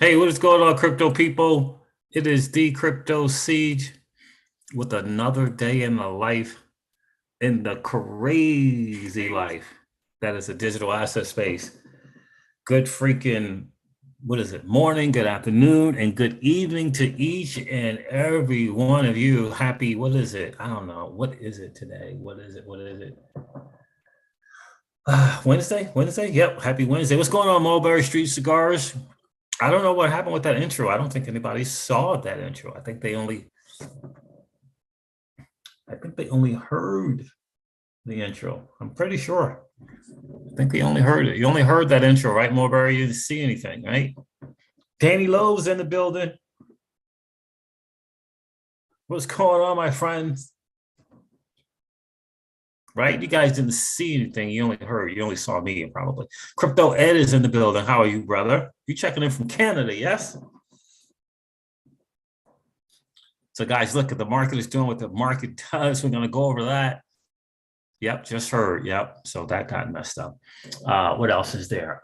Hey, what is going on, crypto people? It is the Crypto Siege with another day in the life, in the crazy life that is a digital asset space. Good freaking, what is it? Morning, good afternoon, and good evening to each and every one of you. Happy, what is it? I don't know. What is it today? What is it? What is it? Wednesday? Wednesday? Yep. Happy Wednesday. What's going on, Mulberry Street Cigars? I don't know what happened with that intro. I don't think anybody saw that intro. I think they only heard the intro. I'm pretty sure. I think they only heard it. You only heard that intro, right, Mulberry? You didn't see anything, right? Danny Lowe's in the building. What's going on, my friends? Right? You guys didn't see anything. You only heard. You only saw me, probably. Crypto Ed is in the building. How are you, brother? You checking in from Canada, yes? So, guys, look at the market is doing what the market does. We're going to go over that. Yep, just heard. Yep. So that got messed up. What else is there?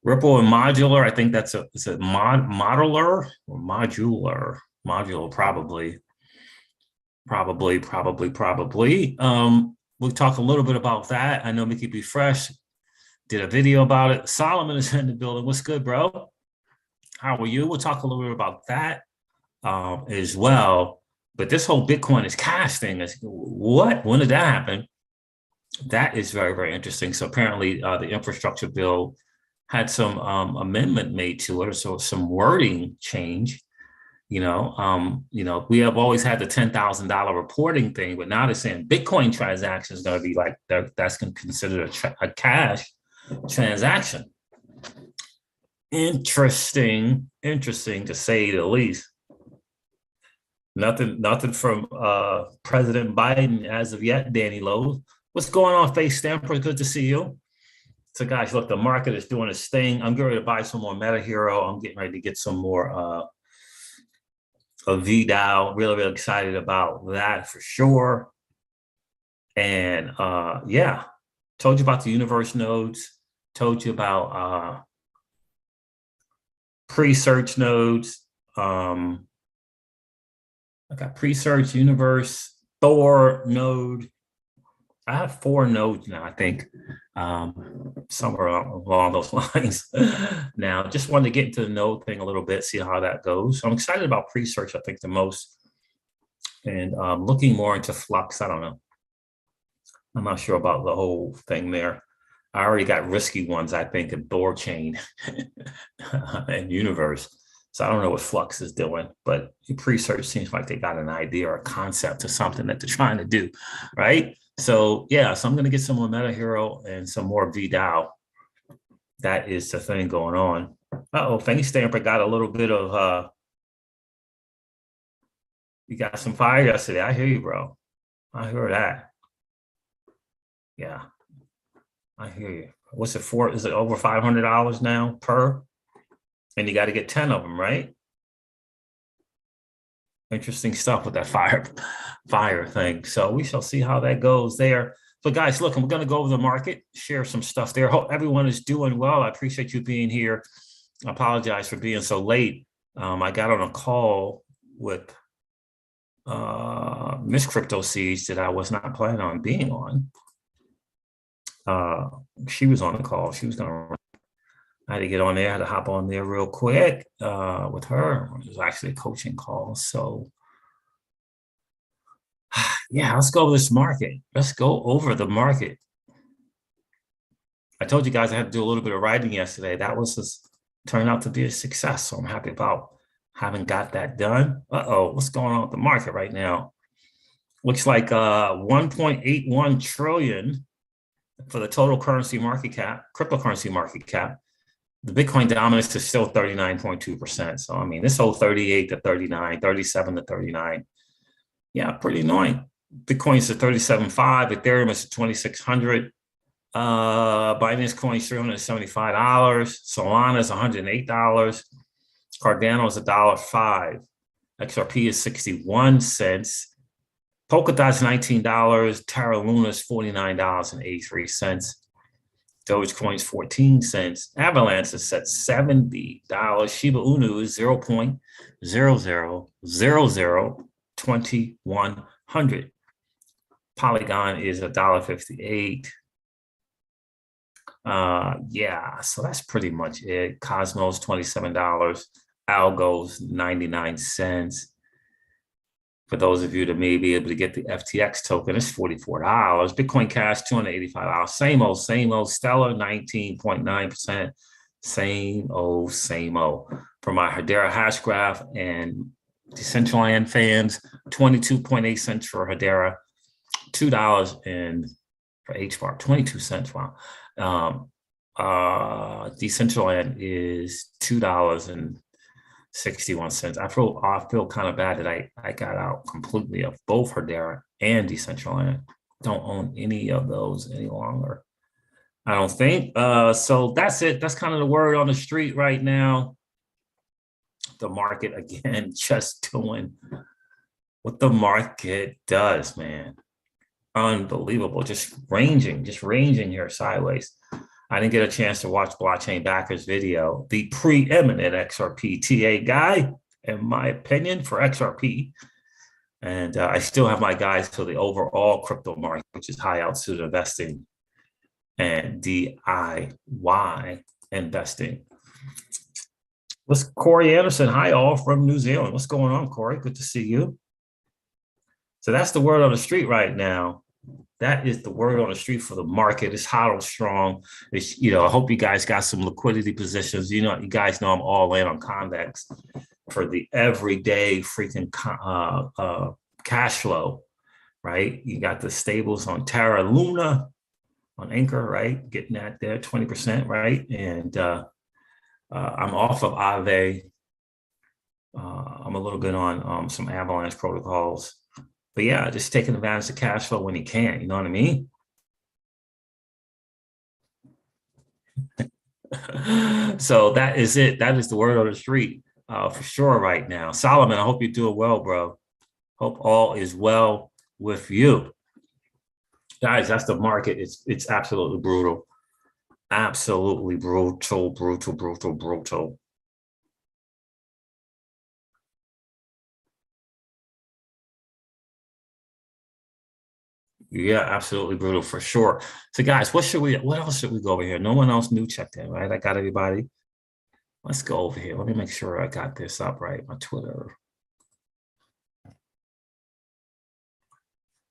Ripple and Modulr. I think that's is it Modulr or Modular? Modular, probably. We'll talk a little bit about that. I know Mickey Be Fresh did a video about it. Solomon is in the building. What's good, bro? How are you? We'll talk a little bit about that as well. But this whole Bitcoin is cash thing is what? When did that happen? That is very, very interesting. So apparently the infrastructure bill had some amendment made to it, or so some wording change. We have always had the $10,000 reporting thing, but now they're saying Bitcoin transaction is going to be like that's going to consider a cash transaction. Interesting to say the least. Nothing from President Biden as of yet, Danny Lowe. What's going on, Face Stamper? Good to see you. So, guys, look, the market is doing its thing. I'm getting ready to buy some more Meta Hero. I'm getting ready to get some more of VDAO. Really, really excited about that for sure. And yeah, told you about the universe nodes. Told you about pre-search nodes. I got pre-search, universe, Thor node. I have 4 nodes now, I think, somewhere along those lines. Now, just wanted to get into the node thing a little bit, see how that goes. So I'm excited about pre-search, I think, the most. And looking more into Flux, I don't know. I'm not sure about the whole thing there. I already got risky ones, I think, in Thor chain and universe. So I don't know what Flux is doing, but pre-search seems like they got an idea or a concept or something that they're trying to do, right? So yeah, so I'm going to get some more Meta Hero and some more VDAO. That is the thing going on. Uh-oh, Fanny Stamper got a little bit of, you got some fire yesterday. I hear you, bro. I hear that. Yeah, I hear you. What's it for? Is it over $500 now per? And you got to get 10 of them, right? Interesting stuff with that fire thing. So we shall see how that goes there. So guys, look, I'm going to go over the market, share some stuff there. Hope everyone is doing well. I appreciate you being here. I apologize for being so late. I got on a call with Miss Crypto Siege that I was not planning on being on. She was on the call. She was going to, I had to get on there. I had to hop on there real quick with her. It was actually a coaching call. So yeah, let's go over this market. Let's go over the market. I told you guys I had to do a little bit of writing yesterday. That was just turned out to be a success. So I'm happy about having got that done. Uh-oh, what's going on with the market right now? Looks like 1.81 trillion for the total currency market cap, cryptocurrency market cap. The Bitcoin dominance is still 39.2%. So, I mean, this whole 38 to 39, 37 to 39. Yeah, pretty annoying. Bitcoin's at 37.5, Ethereum is at 2,600. Binance Coin's $375. Solana is $108. Cardano is $1.05. XRP is 61 cents. Polkadot's $19. Terra Luna's $49.83. Dogecoin's 14 cents. Avalanche is at $70. Shiba Inu is 0.00002100. Polygon is $1.58. Yeah, so that's pretty much it. Cosmos, $27. Algo's 99 cents. For those of you that may be able to get the FTX token, it's $44. Bitcoin Cash, $285. Same old, same old. Stellar, 19.9%. Same old, same old. For my Hedera hash graph and Decentraland fans, 22.8 cents for Hedera, $2 and for HBAR, 22 cents. Wow. Decentraland is $2.61. I feel kind of bad that I got out completely of both Hedera and Decentraland. Don't own any of those any longer, I don't think. So that's it. That's kind of the word on the street right now. The market, again, just doing what the market does, man. Unbelievable. Just ranging here sideways. I didn't get a chance to watch Blockchain Backers video, the preeminent XRP TA guy, in my opinion, for XRP. And I still have my guys for the overall crypto market, which is high altitude investing and DIY investing. What's Corey Anderson? Hi, all from New Zealand. What's going on, Corey? Good to see you. So that's the word on the street right now. That is the word on the street for the market. It's hot and strong. It's, I hope you guys got some liquidity positions. You guys know I'm all in on Convex for the everyday freaking cash flow, right? You got the stables on Terra Luna, on Anchor, right? Getting that there, 20%, right? And I'm off of Aave. I'm a little bit on some Avalanche protocols. But yeah, just taking advantage of cash flow when you can, you know what I mean? So that is it. That is the word on the street for sure right now. Solomon, I hope you're doing well, bro. Hope all is well with you. Guys, that's the market. It's absolutely brutal. Absolutely brutal. Yeah, absolutely brutal for sure. So guys, what else should we go over here? No one else new checked in, right? I got everybody. Let's go over here. Let me make sure I got this up right, my Twitter.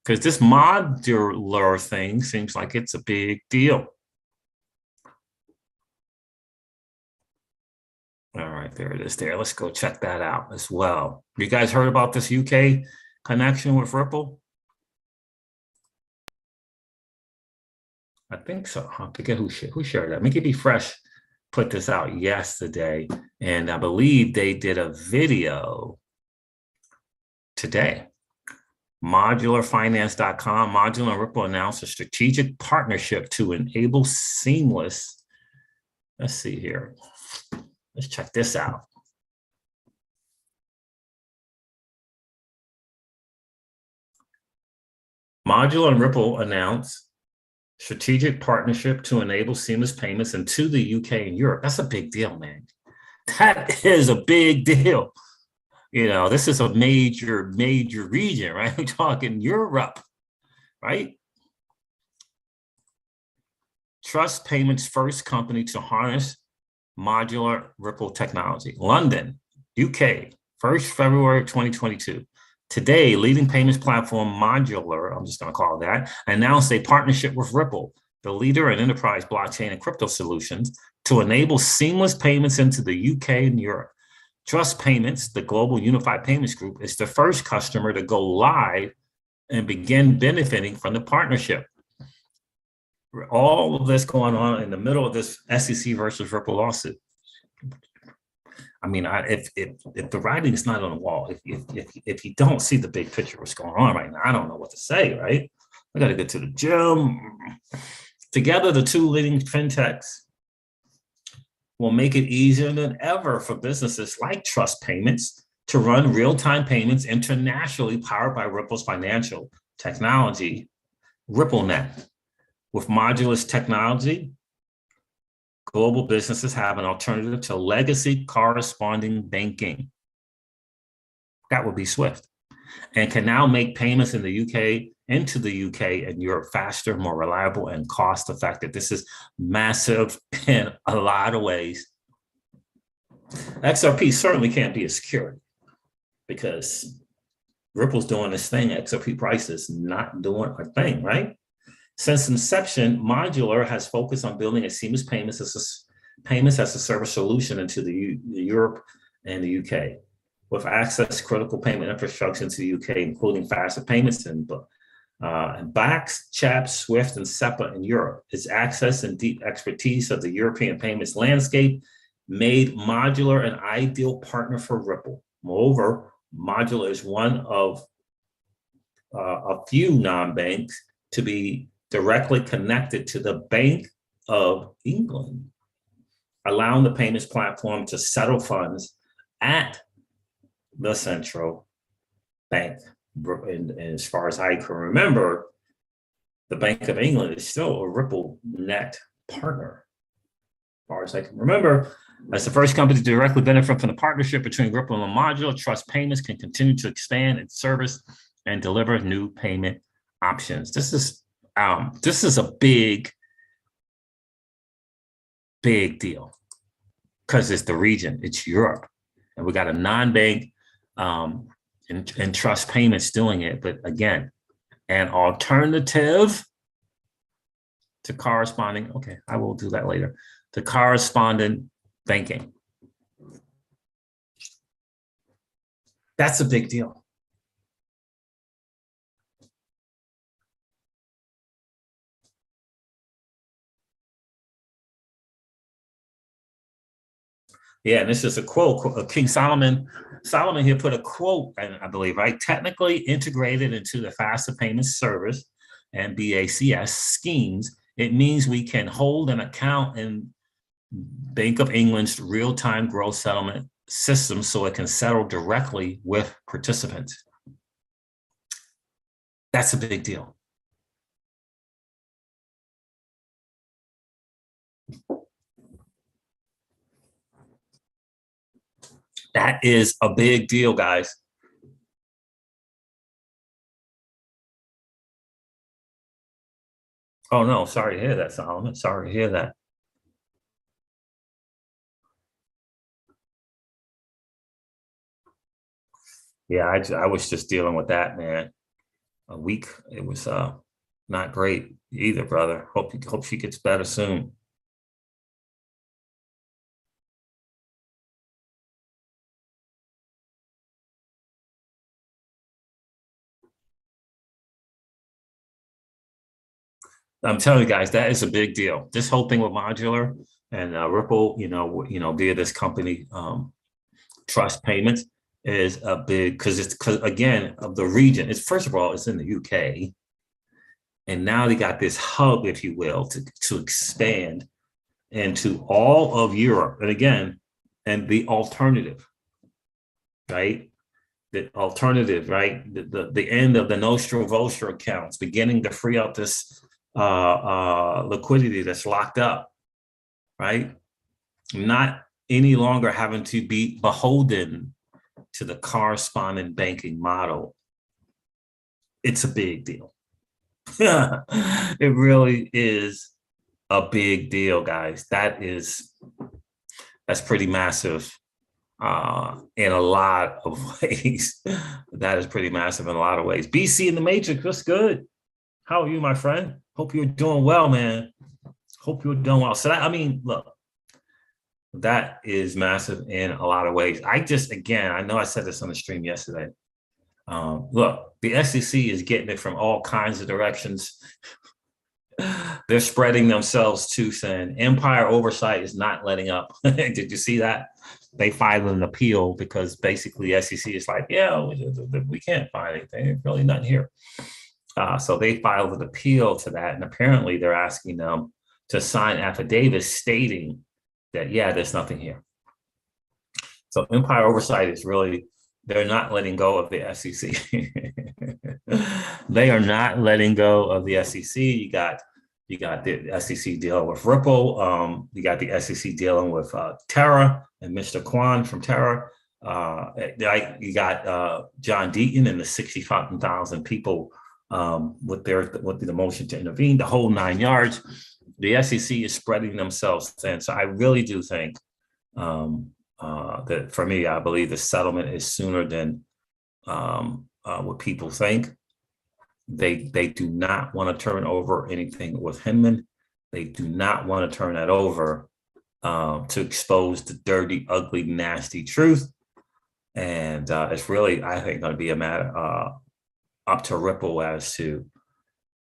Because this Modulr thing seems like it's a big deal. All right, there it is there. Let's go check that out as well. You guys heard about this UK connection with Ripple? I think so. I forget who shared that. Mickey B. Fresh put this out yesterday, and I believe they did a video today. Modulrfinance.com. Modulr and Ripple announced a strategic partnership to enable seamless. Let's see here. Let's check this out. Modulr and Ripple announced strategic partnership to enable seamless payments into the UK and Europe. That's a big deal, man. That is a big deal. This is a major region, right? We're talking Europe, right? Trust Payments' first company to harness Modulr Ripple technology. London, UK, 1st February 2022. Today, leading payments platform Modulr, I'm just going to call it that, announced a partnership with Ripple, the leader in enterprise blockchain and crypto solutions, to enable seamless payments into the UK and Europe. Trust Payments, the global unified payments group, is the first customer to go live and begin benefiting from the partnership. All of this going on in the middle of this SEC versus Ripple lawsuit. I mean, if the writing is not on the wall, if you don't see the big picture, what's going on right now, I don't know what to say, right? I got to get to the gym. Together, the two leading fintechs will make it easier than ever for businesses like Trust Payments to run real-time payments internationally powered by Ripple's financial technology, RippleNet. With Modulr's technology, global businesses have an alternative to legacy corresponding banking. That would be SWIFT, and can now make payments in the UK, into the UK and Europe faster, more reliable, and cost-effective. This is massive in a lot of ways. XRP certainly can't be a security because Ripple's doing this thing. XRP price is not doing a thing, right? Since inception, Modulr has focused on building a seamless payments as a service solution into the Europe and the UK, with access to critical payment infrastructure into the UK, including faster payments and BACS, CHAPS, SWIFT, and SEPA in Europe. Its access and deep expertise of the European payments landscape made Modulr an ideal partner for Ripple. Moreover, Modulr is one of a few non-banks to be directly connected to the Bank of England, allowing the payments platform to settle funds at the central bank. And as far as I can remember, the Bank of England is still a RippleNet partner. As far as I can remember, as the first company to directly benefit from the partnership between Ripple and Modulr, Trust Payments can continue to expand its service and deliver new payment options. This is a big deal because it's the region, it's Europe, and we got a non-bank and Trust Payments doing it. But again, an alternative to corresponding, okay, I will do that later, to correspondent banking. That's a big deal. Yeah, and this is a quote. King Solomon here put a quote, I believe, right? Technically integrated into the faster payments service and BACS schemes, it means we can hold an account in Bank of England's real-time gross settlement system so it can settle directly with participants. That's a big deal. That is a big deal, guys. Oh, no, sorry to hear that, Solomon. Sorry to hear that. Yeah, I was just dealing with that, man. A week, it was not great either, brother. Hope she gets better soon. I'm telling you guys, that is a big deal. This whole thing with Modulr and Ripple, via this company, Trust Payments, is a big, because again of the region. It's, first of all, it's in the UK, and now they got this hub, if you will, to expand into all of Europe. And again, and the alternative, right? The alternative, right? The end of the Nostro Vostro accounts, beginning to free up this liquidity that's locked up, right? Not any longer having to be beholden to the correspondent banking model. It's a big deal. It really is a big deal, guys. That's pretty massive in a lot of ways. That is pretty massive in a lot of ways. BC in the Matrix, what's good? How are you, my friend? Hope you're doing well, man. Hope you're doing well. So that, I mean, look, that is massive in a lot of ways. Again, I know I said this on the stream yesterday. Look, the SEC is getting it from all kinds of directions. They're spreading themselves too thin. Empire Oversight is not letting up. Did you see that? They filed an appeal because basically SEC is like, yeah, we can't find anything. There's really nothing here. So they filed an appeal to that, and apparently they're asking them to sign affidavits stating that, yeah, there's nothing here. So Empire Oversight is really they're not letting go of the SEC. They are not letting go of the SEC. You got the SEC dealing with Ripple. You got the SEC dealing with Terra and Mr. Kwan from Terra. You got John Deaton and the 65,000 people with the motion to intervene, the whole 9 yards. The SEC is spreading themselves thin. So I really do think that, for me, I believe the settlement is sooner than what people think. They do not want to turn over anything with Hinman. They do not want to turn that over to expose the dirty, ugly, nasty truth. And it's really, I think, going to be a matter up to Ripple as to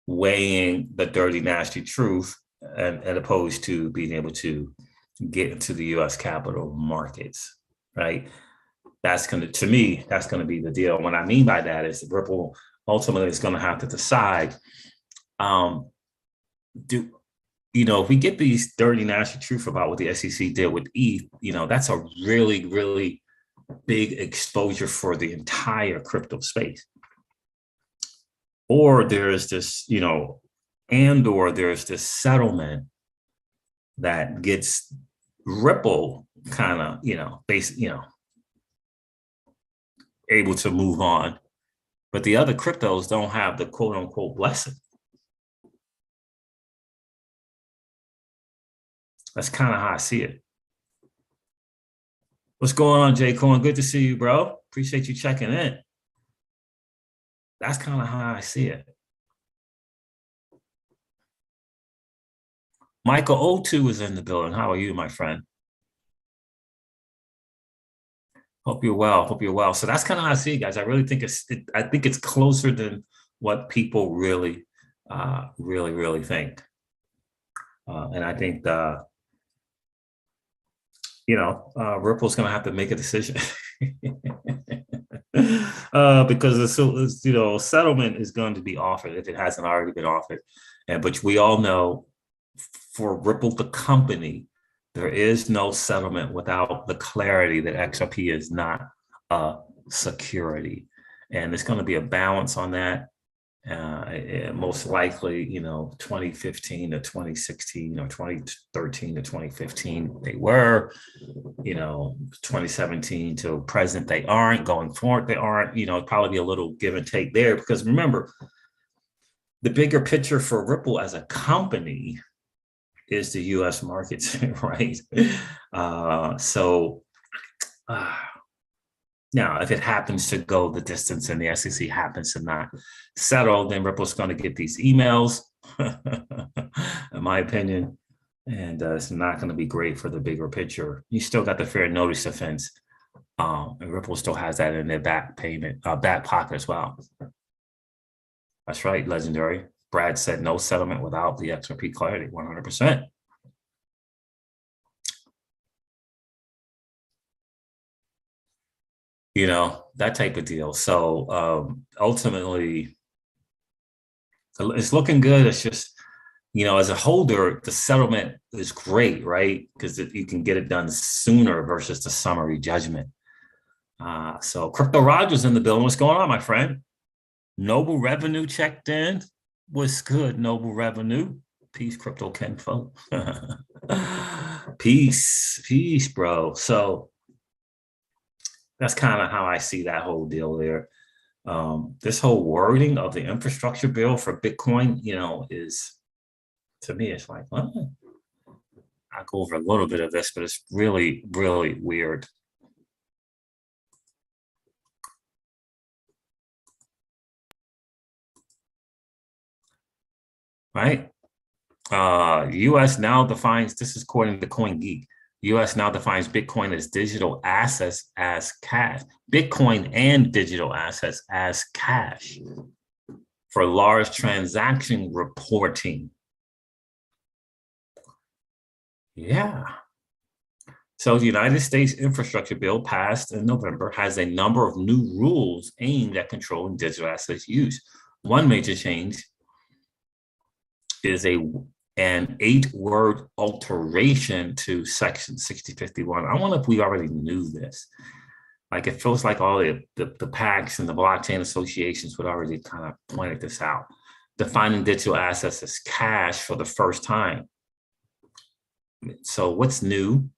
weighing the dirty, nasty truth and opposed to being able to get into the U.S. capital markets, right? That's going to me, that's going to be the deal. What I mean by that is Ripple ultimately is going to have to decide, if we get these dirty, nasty truth about what the SEC did with ETH, that's a really, really big exposure for the entire crypto space. Or there's this, or there's this settlement that gets Ripple kind of, able to move on, but the other cryptos don't have the quote unquote blessing. That's kind of how I see it. What's going on, Jay Cohen? Good to see you, bro. Appreciate you checking in. That's kind of how I see it. Michael O2 is in the building. How are you, my friend? Hope you're well. Hope you're well. So that's kind of how I see it, guys. I really think I think it's closer than what people really think. And I think Ripple's going to have to make a decision because settlement is going to be offered if it hasn't already been offered. But we all know, for Ripple, the company, there is no settlement without the clarity that XRP is not a security. And there's going to be a balance on that. Most likely, 2015 to 2016 or 2013 to 2015, they were, 2017 to present, they aren't. Going forward, they aren't. Probably be a little give and take there, because remember, the bigger picture for Ripple as a company is the U.S. markets, right? Now, if it happens to go the distance and the SEC happens to not settle, then Ripple's going to get these emails, in my opinion, and it's not going to be great for the bigger picture. You still got the fair notice offense, and Ripple still has that in their back pocket as well. That's right, legendary. Brad said no settlement without the XRP clarity, 100%. That type of deal. So ultimately, it's looking good. It's just, as a holder, the settlement is great, right? Because you can get it done sooner versus the summary judgment. So Crypto Rogers in the building. What's going on, my friend? Noble Revenue checked in. What's good, Noble Revenue? Peace, Crypto Kenfo. Peace, bro. So that's kind of how I see that whole deal there. This whole wording of the infrastructure bill for Bitcoin, is, to me, it's like, well, I'll go over a little bit of this, but it's really, really weird. Right? U.S. now defines, this is according to CoinGeek, U.S. now defines Bitcoin as digital assets as cash. Bitcoin and digital assets as cash for large transaction reporting. Yeah. So the United States infrastructure bill passed in November has a number of new rules aimed at controlling digital assets use. One major change is an 8-word alteration to Section 6051. I wonder if we already knew this. Like it feels like all the PACs and the blockchain associations would already kind of pointed this out. Defining digital assets as cash for the first time. So what's new?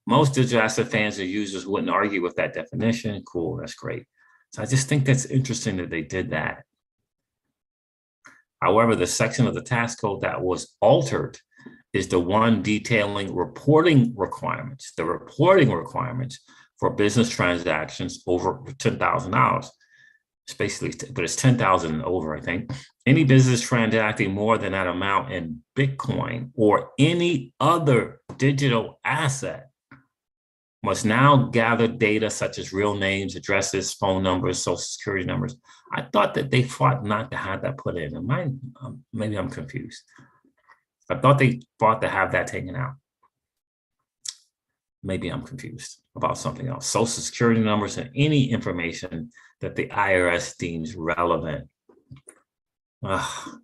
Most digital asset fans or users wouldn't argue with that definition. Cool, that's great. So I just think that's interesting that they did that. However, the section of the tax code that was altered is the one detailing reporting requirements, the reporting requirements for business transactions over $10,000. It's basically, but it's 10,000 and over, I think. Any business transacting more than that amount in Bitcoin or any other digital asset must now gather data such as real names, addresses, phone numbers, social security numbers. I thought that they fought not to have that put in. Maybe I'm confused. I thought they fought to have that taken out. Maybe I'm confused about something else. Social security numbers and any information that the IRS deems relevant.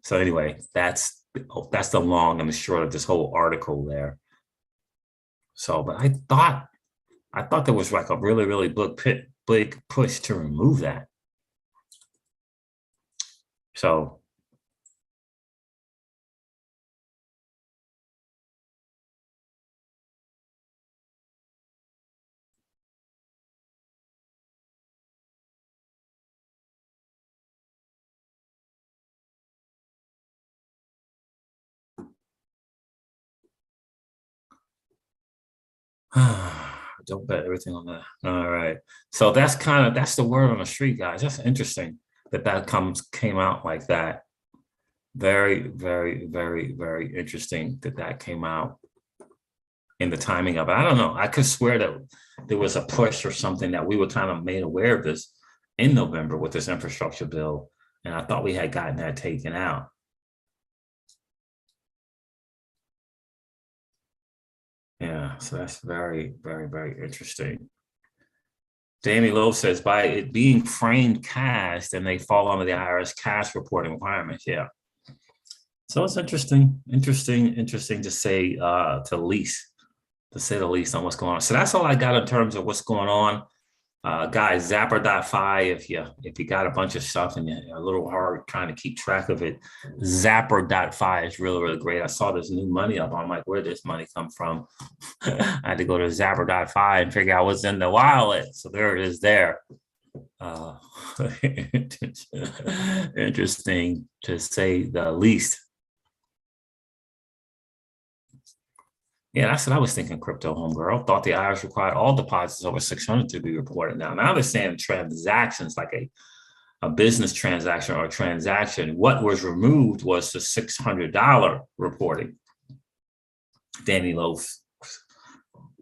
So anyway, that's the long and the short of this whole article there. So, but I thought there was like a really, really big push to remove that. So don't bet everything on that. All right. So that's the word on the street, guys. That's interesting that came out like that. Very, very, very, very interesting that came out in the timing of it. I don't know. I could swear that there was a push or something that we were kind of made aware of this in November with this infrastructure bill. And I thought we had gotten that taken out. Yeah, so that's very, very, very interesting. Danny Lowe says, by it being framed cash, then they fall under the IRS cash reporting requirements. Yeah. So it's interesting to say to say the least on what's going on. So that's all I got in terms of what's going on. Guys, Zapper.fi, if you got a bunch of stuff and you're a little hard trying to keep track of it, Zapper.fi is really, really great. I saw this new money up. I'm like, where did this money come from? I had to go to Zapper.fi and figure out what's in the wallet. So there it is there. Interesting to say the least. Yeah, that's what I was thinking, crypto homegirl. Thought the IRS required all deposits over 600 to be reported. Now they're saying transactions like a business transaction or a transaction. What was removed was the $600 reporting. Danny Loaf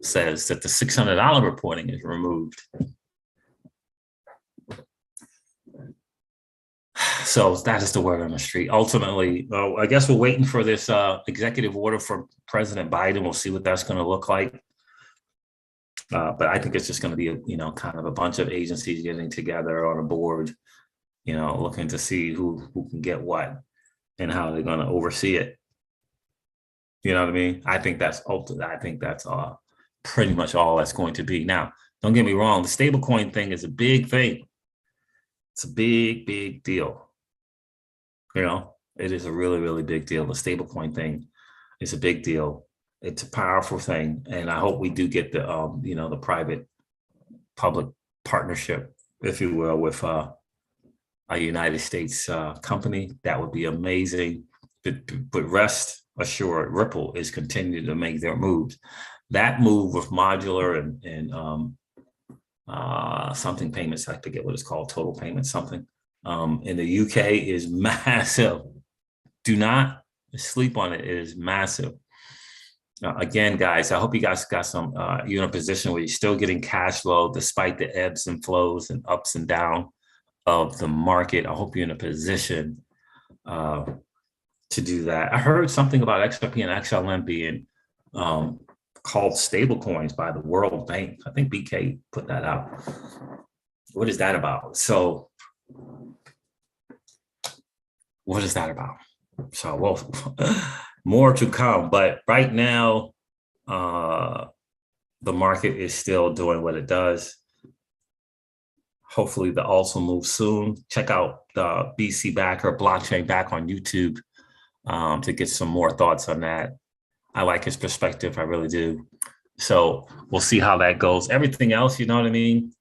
says that the $600 reporting is removed. So that is the word on the street. Ultimately, I guess we're waiting for this executive order from President Biden. We'll see what that's going to look like. But I think it's just going to be, kind of a bunch of agencies getting together on a board, looking to see who can get what and how they're going to oversee it. You know what I mean? I think that's pretty much all that's going to be. Now, don't get me wrong. The stablecoin thing is a big thing. It's a big, big deal. It is a really, really big deal. The stablecoin thing is a big deal. It's a powerful thing. And I hope we do get the, the private public partnership, if you will, with a United States company. That would be amazing. But rest assured, Ripple is continuing to make their moves. That move with Modulr and something payments, I forget what it's called, total payment something, in the UK is massive. Do not sleep on it. It is massive. Again, guys, I hope you guys got some, you're in a position where you're still getting cash flow despite the ebbs and flows and ups and downs of the market. I hope you're in a position to do that. I heard something about XRP and XLM being called stablecoins by the World Bank. I think BK put that out. What is that about? So what is that about? So, well, more to come. But right now, the market is still doing what it does. Hopefully the alts will move soon. Check out the BC Backer, Blockchain Back on YouTube to get some more thoughts on that. I like his perspective, I really do. So we'll see how that goes. Everything else, you know what I mean?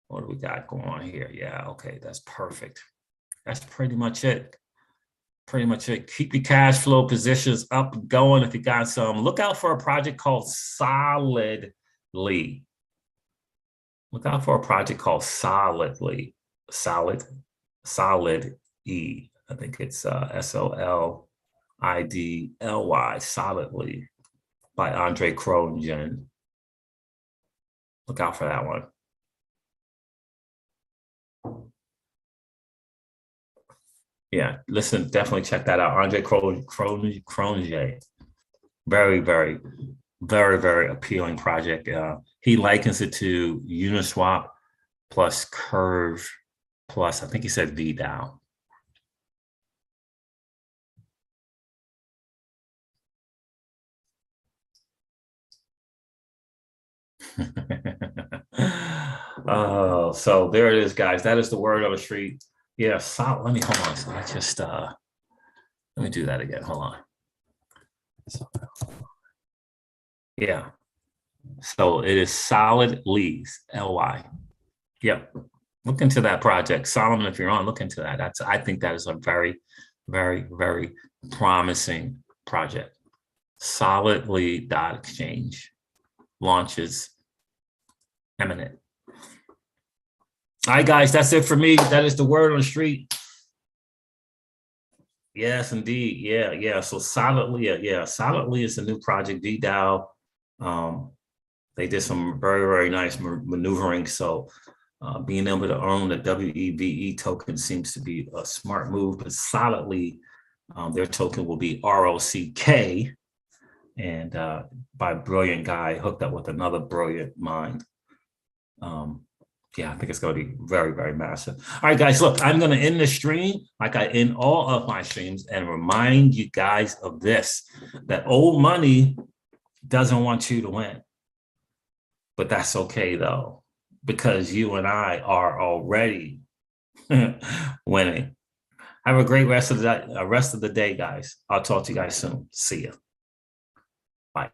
What do we got going on here? Yeah, okay, that's perfect. That's pretty much it. Pretty much it. Keep your cash flow positions up and going if you got some. Look out for a project called Solidly. Look out for a project called Solidly. Solid E. I think it's SOLIDLY, Solidly, by Andre Cronjen. Look out for that one. Yeah, listen, definitely check that out. Andre Cronje. Very, very, very, very appealing project. He likens it to Uniswap plus Curve plus, I think he said VDAO. Oh, so there it is, guys. That is the word on the street. Yeah, solid. Let me hold on. So I just let me do that again. Hold on. So, yeah. So it is Solidly, LY. Yep. Look into that project. Solomon, if you're on, look into that. I think that is a very, very, very promising project. Solidly.exchange launches imminent. All right, guys, that's it for me. That is the word on the street. Yes, indeed. Yeah. So Solidly, Solidly is a new project, VDAO. They did some very, very nice maneuvering. So being able to own the WEVE token seems to be a smart move, but Solidly, their token will be ROCK, and by a brilliant guy hooked up with another brilliant mind. Yeah, I think it's going to be very, very massive. All right, guys, look, I'm going to end the stream like I end all of my streams and remind you guys of this, that old money doesn't want you to win. But that's okay, though, because you and I are already winning. Have a great rest of the day, guys. I'll talk to you guys soon. See ya. Bye.